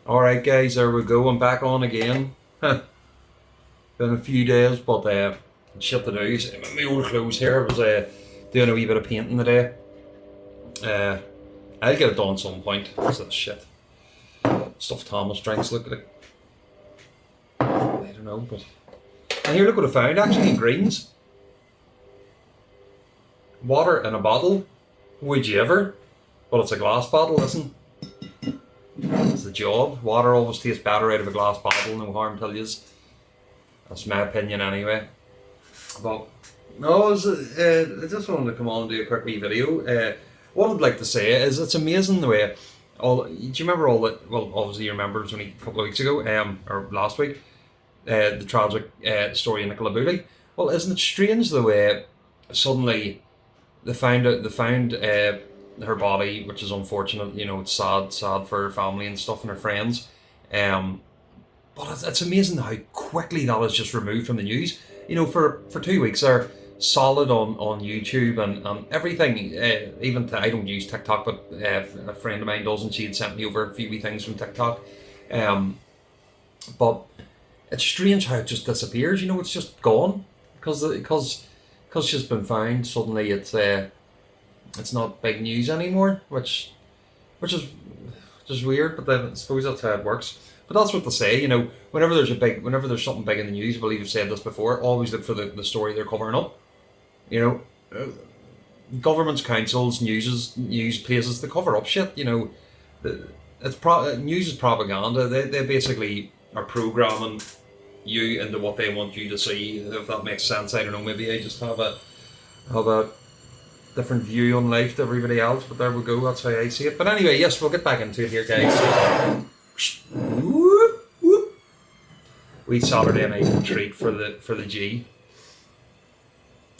Alright guys, there we go, I'm back on again. Been a few days, but shit to do. My old clothes here, I was doing a wee bit of painting today. I'll get it done at some point. What's that shit? Stuff Thomas drinks, look at it. I don't know, but... And here, look what I found, actually, in Greens. Water in a bottle. Would you ever? But it's a glass bottle, listen. It's the job. Water always tastes better out of a glass bottle, no harm till yous. That's my opinion anyway. But no, I just wanted to come on and do a quick wee video. What I'd like to say is it's amazing the way do you remember all that? Well, obviously you remember it was only a couple of weeks ago, or last week, the tragic story of Nicola Bulley. Well, isn't it strange the way suddenly they found her body, which is unfortunate. You know, it's sad for her family and stuff and her friends. But it's amazing how quickly that is just removed from the news. You know, for 2 weeks there, solid on YouTube and everything. Even I don't use TikTok, but a friend of mine does, and she had sent me over a few wee things from TikTok. But it's strange how it just disappears. You know, it's just gone because she's been found. Suddenly, it's not big news anymore, which is weird. But then I suppose that's how it works. But that's what they say, you know. Whenever there's something big in the news, I believe I've said this before. Always look for the story they're covering up. You know, governments, councils, news places, they cover up shit. You know, news is propaganda. They basically are programming you into what they want you to see. If that makes sense, I don't know. Maybe I just have a different view on life to everybody else. But there we go. That's how I see it. But anyway, yes, we'll get back into it here, guys. Whoop, whoop. We Saturday night treat for the G,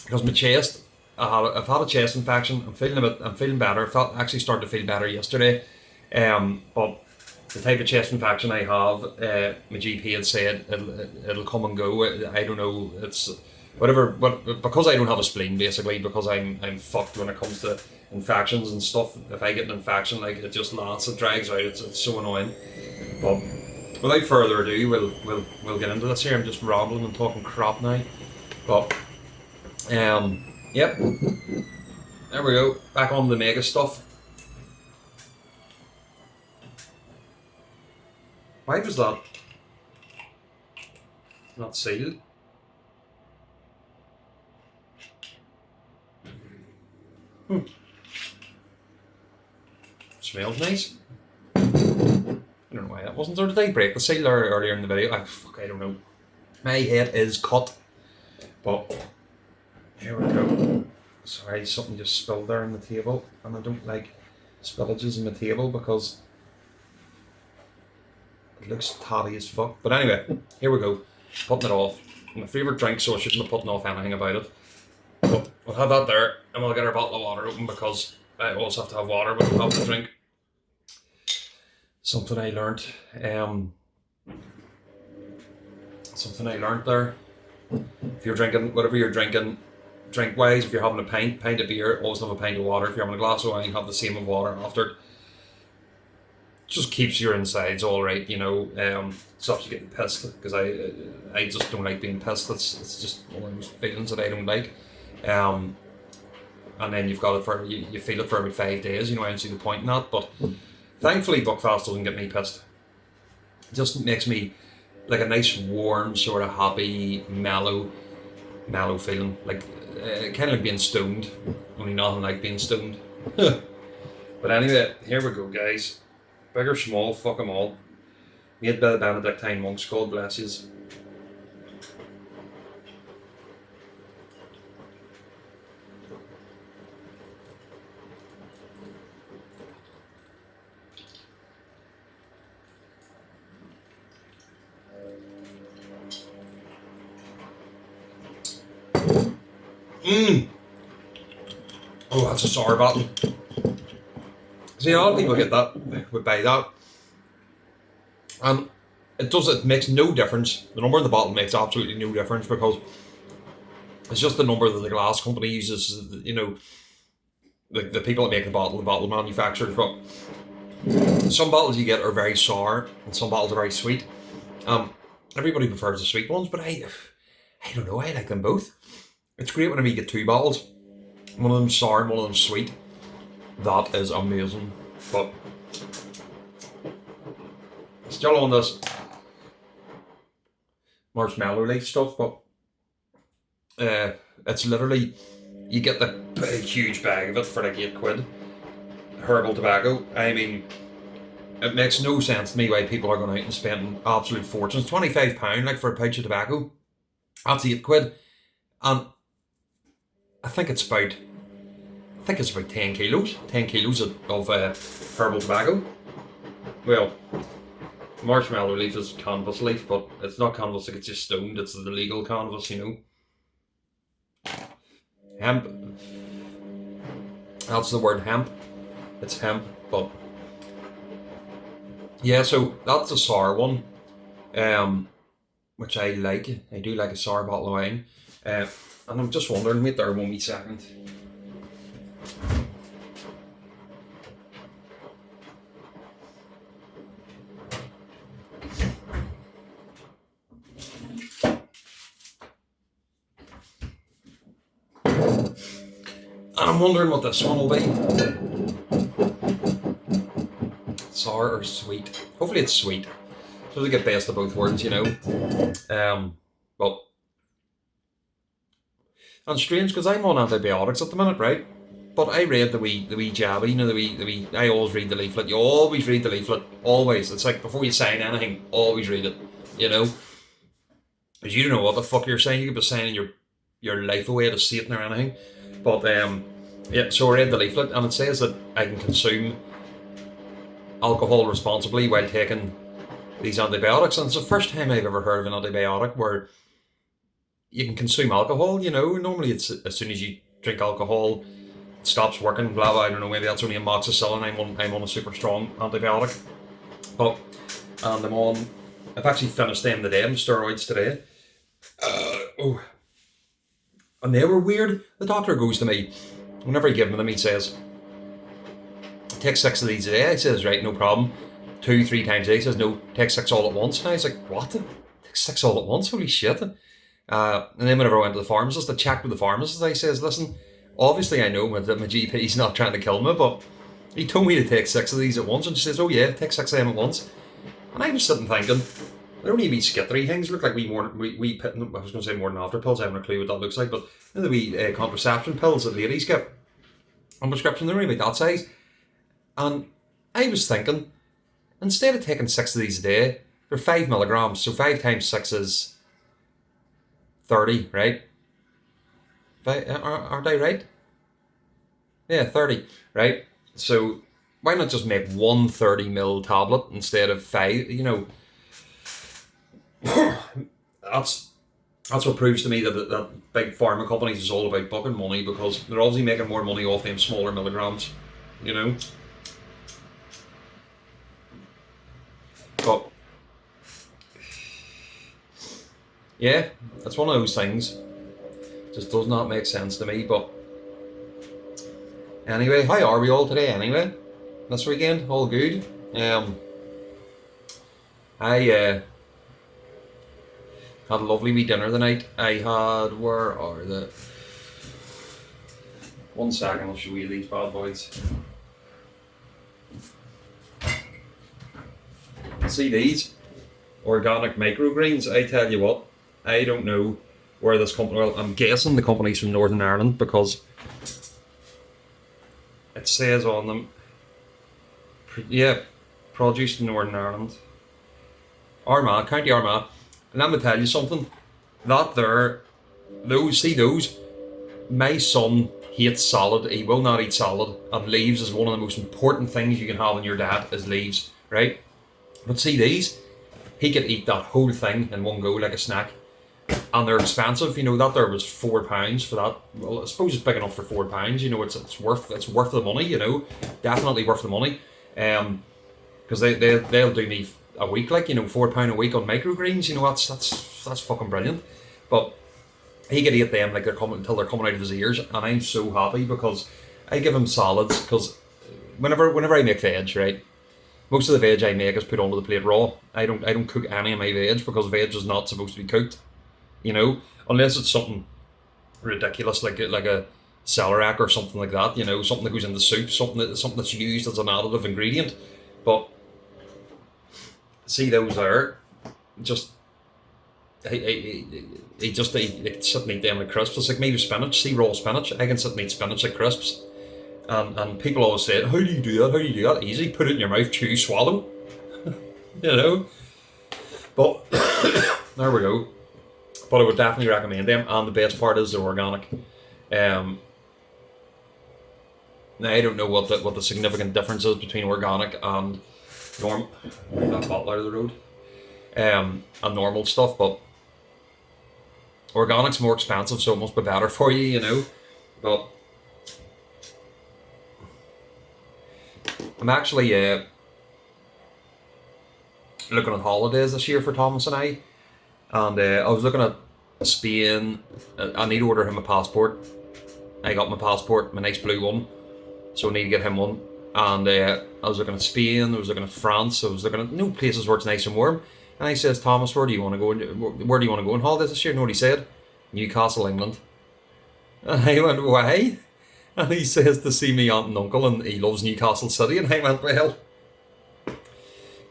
because my chest, I've had a chest infection. I'm feeling better. Actually started to feel better yesterday. But the type of chest infection I have, my GP had said it'll come and go. I don't know. It's whatever. But because I don't have a spleen, basically, because I'm fucked when it comes to infections and stuff. If I get an infection, like, it just lasts, it drags out. It's so annoying. But without further ado, we'll get into this here. I'm just rambling and talking crap now. But yep. There we go. Back on the mega stuff. Why was that not sealed? Smells nice. I don't know why that wasn't. Or did I break the seal earlier in the video? I don't know. My head is cut. But here we go. Sorry, something just spilled there on the table, and I don't like spillages on the table because it looks tatty as fuck. But anyway, here we go. Putting it off. My favourite drink, so I shouldn't be putting off anything about it. But we'll have that there, and we'll get our bottle of water open because I always have to have water when I have the drink. Something I learnt. Something I learnt there. If you're drinking, whatever you're drinking, drink wise, if you're having a pint of beer, always have a pint of water. If you're having a glass of wine, have the same of water after. It just keeps your insides all right, you know. Stops you getting pissed, because I just don't like being pissed. It's just one of those feelings that I don't like. And then you've got it for you feel it for every 5 days. You know, I don't see the point in that. But thankfully, Buckfast doesn't get me pissed. It just makes me like a nice, warm, sort of happy, mellow feeling. Like kind of like being stoned, only nothing like being stoned. But anyway, here we go, guys. Big or small, fuck them all. Made by the Benedictine monks, God bless yous. Oh, that's a sour bottle. See, a lot of people get that, would buy that. And it makes no difference. The number in the bottle makes absolutely no difference because it's just the number that the glass company uses, you know, the people that make the bottle manufacturers. But Some bottles you get are very sour, and some bottles are very sweet. Everybody prefers the sweet ones, but I don't know. I like them both. It's great whenever you get two bottles. One of them sour and one of them sweet. That is amazing. But still on this marshmallow leaf stuff, but it's literally, you get the big huge bag of it for like £8. Herbal tobacco. I mean, it makes no sense to me why people are going out and spending absolute fortunes. £25 like for a pouch of tobacco. That's £8. And I think it's about 10 kilos. 10 kilos of herbal tobacco. Well, marshmallow leaf is canvas leaf, but it's not canvas like it's just stoned, it's the legal canvas, you know. Hemp. That's the word, hemp. It's hemp, but yeah, so that's a sour one, which I like. I do like a sour bottle of wine. And I'm just wondering, wait there 1 wee second. And I'm wondering what this one will be. Sour or sweet? Hopefully it's sweet. So to get best of both worlds, you know. But and strange because I'm on antibiotics at the minute, right? But I read the wee jabby, you know, the wee. I always read the leaflet. You always read the leaflet, always. It's like before you sign anything, always read it, you know. Because you don't know what the fuck you're saying. You could be signing your life away to Satan or anything. But yeah. So I read the leaflet and it says that I can consume alcohol responsibly while taking these antibiotics, and it's the first time I've ever heard of an antibiotic where you can consume alcohol. You know, normally it's as soon as you drink alcohol, it stops working. Blah blah. I don't know. Maybe that's only amoxicillin. I'm on a super strong antibiotic, but and I've actually finished them today. I'm steroids today. And they were weird. The doctor goes to me whenever I give them he says, take 6 of these a day. I says, right, no problem. 2-3 times a day. He says, no, take 6 all at once. And I was like, what? Take 6 all at once? Holy shit. And then whenever I went to the pharmacist, I checked with the pharmacist. I says, listen, obviously I know that my GP's not trying to kill me, but he told me to take 6 of these at once. And she says, oh yeah, take 6 of them at once. And I was sitting thinking, they're only wee skittery things. Look like I was going to say more than after pills. I haven't a clue what that looks like, but you know, the wee contraception pills that ladies get on prescription, they're only about that size. And I was thinking, instead of taking 6 of these a day, they're 5 milligrams. So 5 times 6 is 30, right? Aren't I right? Yeah, 30, right? So why not just make 1 30ml tablet instead of 5? You know, that's what proves to me that big pharma companies is all about bucking money, because they're obviously making more money off them smaller milligrams, you know. But yeah, it's one of those things. Just does not make sense to me. But anyway, how are we all today? Anyway, this weekend, all good. I had a lovely wee dinner tonight. I had, where are the? 1 second, I'll show you these bad boys. See these organic microgreens? I tell you what, I don't know where this company. Well, I'm guessing the company's from Northern Ireland because it says on them. Yeah, produced in Northern Ireland. Armagh, County Armagh. And I'm gonna tell you something. That there, those. My son hates salad. He will not eat salad, and leaves is one of the most important things you can have in your diet. Is leaves, right? But see these, he could eat that whole thing in one go like a snack, and they're expensive. You know that there was £4 for that. Well, I suppose it's big enough for £4. You know, it's worth the money. You know, definitely worth the money. Because they'll do me a week, like, you know, £4 a week on microgreens. You know, that's fucking brilliant. But he could eat them like they're coming until they're coming out of his ears, and I'm so happy because I give him salads because whenever I make veg, right. Most of the veg I make is put onto the plate raw. I don't cook any of my veg because veg is not supposed to be cooked. You know, unless it's something ridiculous like a celeriac or something like that. You know, something that goes in the soup, something that's used as an additive ingredient. But see those there, just he just he sit and eat them like crisps. It's like me with spinach. See raw spinach, I can sit and eat spinach like crisps. And people always say, how do you do that? How do you do that? Easy, put it in your mouth, chew, swallow. You know. But there we go. But I would definitely recommend them, and the best part is they're organic. Now I don't know what the significant difference is between organic and normal. Move that bottle out of the road. And normal stuff, but organic's more expensive, so it must be better for you, you know. But I'm actually looking at holidays this year for Thomas and I was looking at Spain. I need to order him a passport. I got my passport, my nice blue one, so I need to get him one. And I was looking at Spain, I was looking at France, I was looking at places where it's nice and warm. And I says, Thomas, where do you want to go? Where do you want to go on holidays this year? You know what he said? Newcastle, England. And I went, why? And he says to see me aunt and uncle, and he loves Newcastle City. And I went, well,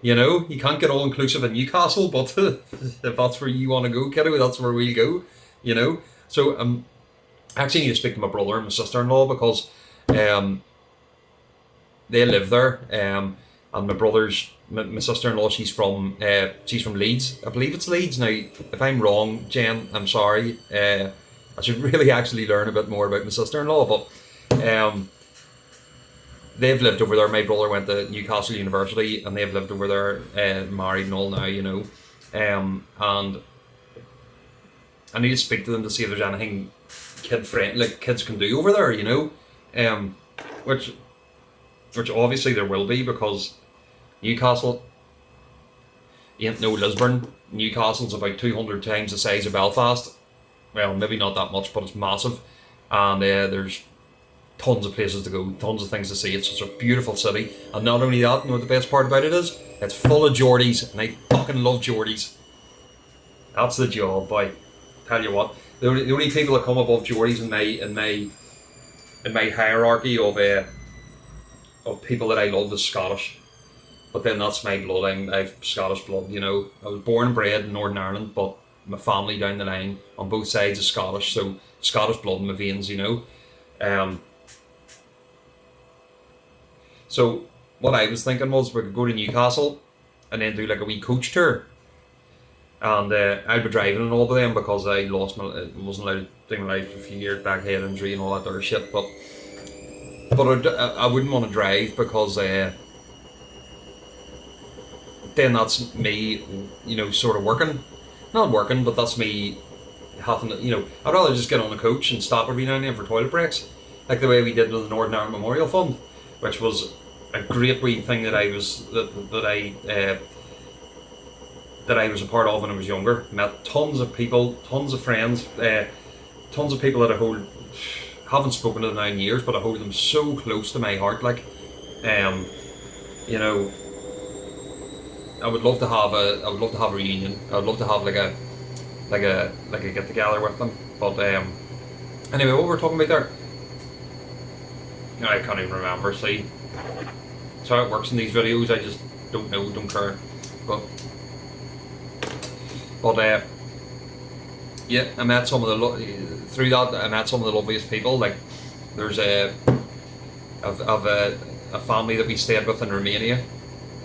you know, you can't get all inclusive in Newcastle, but if that's where you want to go, kiddo, that's where we'll go. You know. So I actually need to speak to my brother and my sister-in-law because they live there. And my brother's my sister-in-law, she's from Leeds. I believe it's Leeds. Now, if I'm wrong, Jen, I'm sorry. I should really actually learn a bit more about my sister-in-law, but they've lived over there. My brother went to Newcastle University, and they've lived over there, married and all now, you know. And I need to speak to them to see if there's anything kids can do over there, you know. Which obviously there will be, because Newcastle ain't no Lisbon. Newcastle's about 200 times the size of Belfast. Well, maybe not that much, but it's massive. And there's tons of places to go, tons of things to see. It's such a beautiful city. And not only that, you know what the best part about it is? It's full of Geordies, and I fucking love Geordies. That's the job, boy. Tell you what, the only people that come above Geordies in my hierarchy of people that I love is Scottish. But then that's my blood. I've Scottish blood, you know. I was born and bred in Northern Ireland, but my family down the line on both sides is Scottish, so Scottish blood in my veins, you know. So what I was thinking was we could go to Newcastle and then do like a wee coach tour. And I'd be driving and all of them because I wasn't allowed to do my life a few years back, head injury and all that other shit. But I wouldn't want to drive because then that's me, you know, sort of working. Not working, but that's me having to, you know, I'd rather just get on a coach and stop every now and then for toilet breaks. Like the way we did with the Northern Ireland Memorial Fund, which was a great wee thing that I was a part of when I was younger. Met tons of people, tons of friends, tons of people that I haven't spoken to them now in years, but I hold them so close to my heart. Like, you know, I would love to have a reunion. I would love to have like a get together with them. But anyway, what were we talking about there? I can't even remember. See, that's how it works in these videos. I just don't know, don't care. But yeah, I met some of the loveliest people. Like, there's a family that we stayed with in Romania.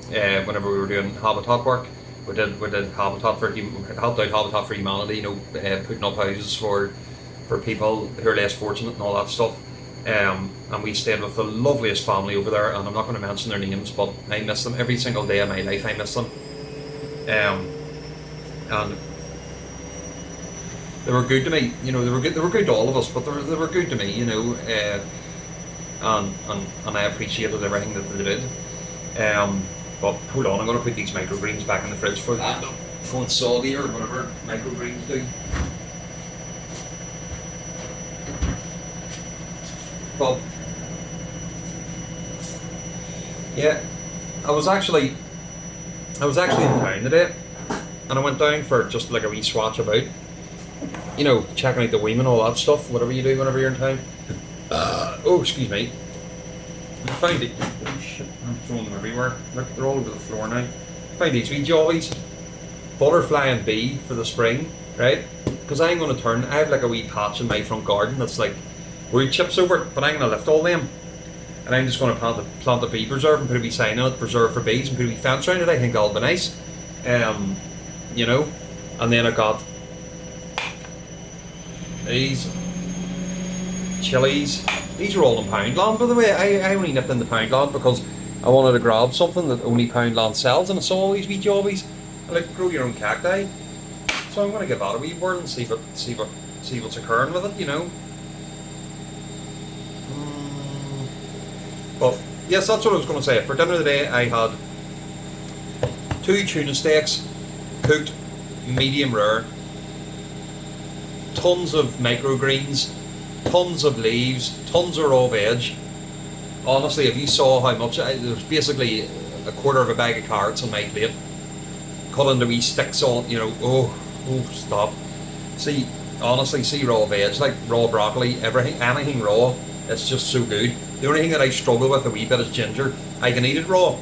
Whenever we were doing habitat work, we did habitat for helped out Habitat for Humanity. You know, putting up houses for people who are less fortunate and all that stuff. And we stayed with the loveliest family over there, and I'm not going to mention their names, but I miss them every single day of my life. I miss them. And they were good to me. You know, they were good to all of us, but they were good to me. You know, and I appreciated everything that they did. But hold on, I'm going to put these microgreens back in the fridge for that. Going soggy or whatever microgreens do. But yeah, I was actually in town today, and I went down for just like a wee swatch about. You know, checking out the women, all that stuff, whatever you do whenever you're in town. Oh, excuse me. I found it. Oh shit, I'm throwing them everywhere. Look, they're all over the floor now. I found these wee jollies. Butterfly and bee for the spring, right? Because I'm going to I have like a wee patch in my front garden that's like wood chips over it, but I'm going to lift all them. And I'm just going to plant a bee preserve and put a wee sign on it, preserve for bees, and put a wee fence around it. I think that'll be nice. You know, and then I got these chilies. These are all in Poundland, by the way. I only nipped in the Poundland because I wanted to grab something that only Poundland sells, and I saw all these wee jobbies. I like grow your own cacti, so I'm going to give that a wee whirl and see what's occurring with it, you know. But yes, that's what I was going to say. For dinner today, I had 2 tuna steaks, cooked medium rare, tons of microgreens, tons of leaves, tons of raw veg. Honestly, if you saw how much, there's basically a quarter of a bag of carrots on my plate, cut into wee sticks on, you know. Oh, stop. See, honestly, see raw veg, like raw broccoli, anything raw, it's just so good. The only thing that I struggle with a wee bit is ginger. I can eat it raw,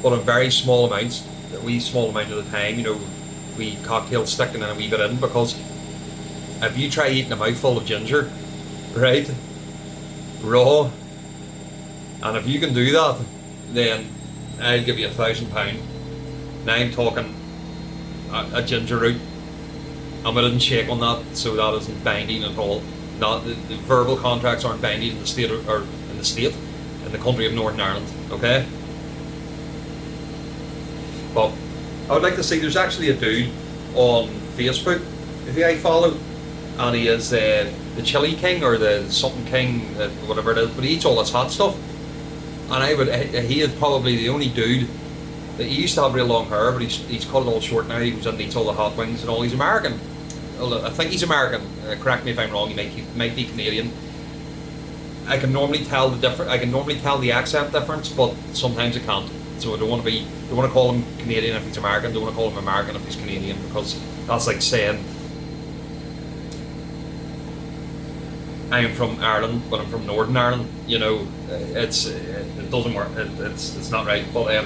but in very small amounts, a wee small amount at a time, you know, wee cocktail stick and then a wee bit in, because if you try eating a mouthful of ginger, right, raw, and if you can do that, then I'll give you £1,000. Now I'm talking a ginger root, and we didn't shake on that, so that isn't binding at all. Not the verbal contracts aren't binding in the state in the country of Northern Ireland. Okay. But I would like to see. There's actually a dude on Facebook who I follow, and he is the Chili King or the something King, whatever it is. But he eats all this hot stuff, and he is probably the only dude. He used to have real long hair, but he's cut it all short now. He goes and eats all the hot wings and all. He's American. I think he's American. Correct me if I'm wrong. He might be Canadian. I can normally tell the accent difference, but sometimes I can't. So I don't want to call him Canadian if he's American. Don't want to call him American if he's Canadian, because that's like saying I am from Ireland, but I'm from Northern Ireland. You know, it doesn't work. It's not right. But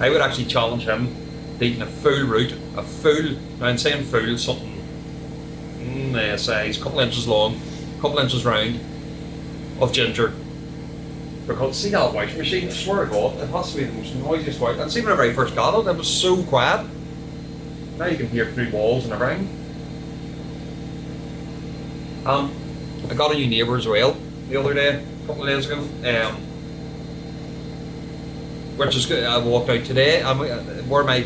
I would actually challenge him to eating a full root, now I'm saying full, something size, a couple inches long, a couple inches round, of ginger. Because see that washing machine, I swear to God, it has to be the most noisiest washing. And see, whenever I first got it, it was so quiet. Now you can hear it through walls and everything. I got a new neighbour as well the other day, a couple of days ago. Which is good. I walked out today. Where my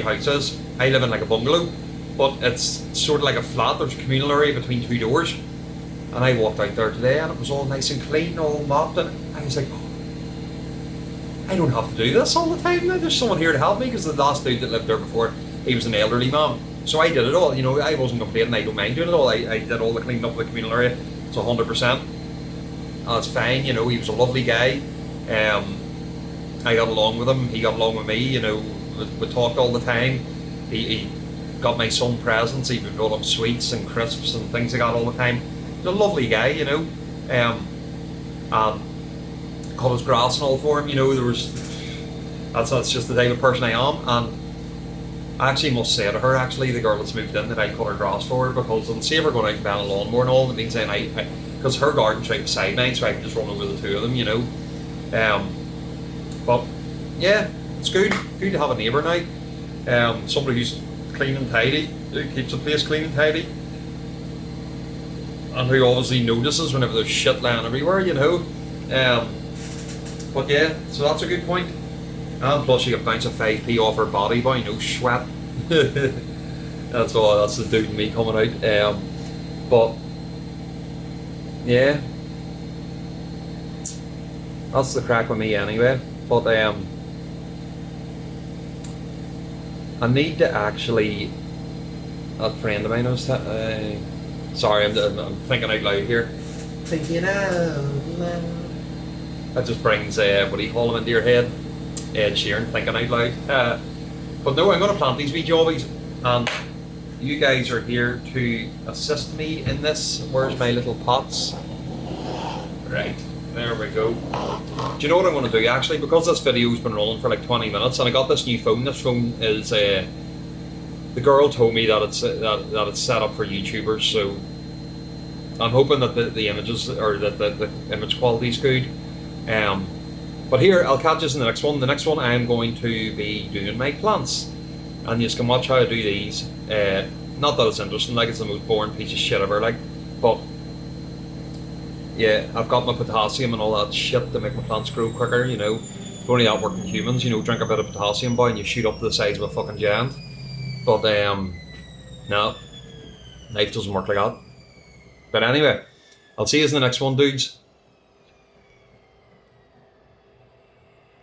house is, I live in like a bungalow, but it's sort of like a flat. There's a communal area between 2 doors, and I walked out there today, and it was all nice and clean, all mopped, and I was like, oh, I don't have to do this all the time now. There's someone here to help me, because the last dude that lived there before, he was an elderly man, so I did it all. You know, I wasn't complaining. I don't mind doing it all. I did all the cleaning up of the communal area. It's 100%. That's fine. You know, he was a lovely guy. I got along with him, he got along with me, you know, we talked all the time. He got my son presents, he brought him sweets and crisps and things like that all the time. He's a lovely guy, you know. Cut his grass and all for him, you know. That's just the type of person I am. And I actually must say to her, actually, the girl that's moved in, that I cut her grass for her, because and see if we're going out and buying a lawnmower and all, it means then because her garden's right beside mine, so I can just run over the two of them, you know. But yeah, it's good to have a neighbour now. Somebody who's clean and tidy, who keeps the place clean and tidy, and who obviously notices whenever there's shit lying everywhere, you know. But yeah, so that's a good point. And plus you get bounce a 5p off her body by no sweat. That's the dude in me coming out. But yeah, that's the crack with me anyway. But I need to actually. That friend of mine was. Sorry, I'm thinking out loud here. Thinking out loud. That just brings what do you call him into your head? Ed Sheeran, thinking out loud. But no, I'm going to plant these wee jobbies, and you guys are here to assist me in this. Where's my little pots? Right, there we go. Do you know what I'm going to do actually? Because this video's been rolling for like 20 minutes, and I got this new phone. This phone is the girl told me that it's set up for YouTubers, so I'm hoping that the images, or that the image quality is good. But here, I'll catch you in the next one. The next one, I'm going to be doing my plants, and you can watch how I do these. Not that it's interesting, like it's the most boring piece of shit ever, like, but yeah, I've got my potassium and all that shit to make my plants grow quicker. You know, if only that working humans, you know, drink a bit of potassium, boy, and you shoot up to the size of a fucking giant. But no, life doesn't work like that. But anyway, I'll see you in the next one, dudes.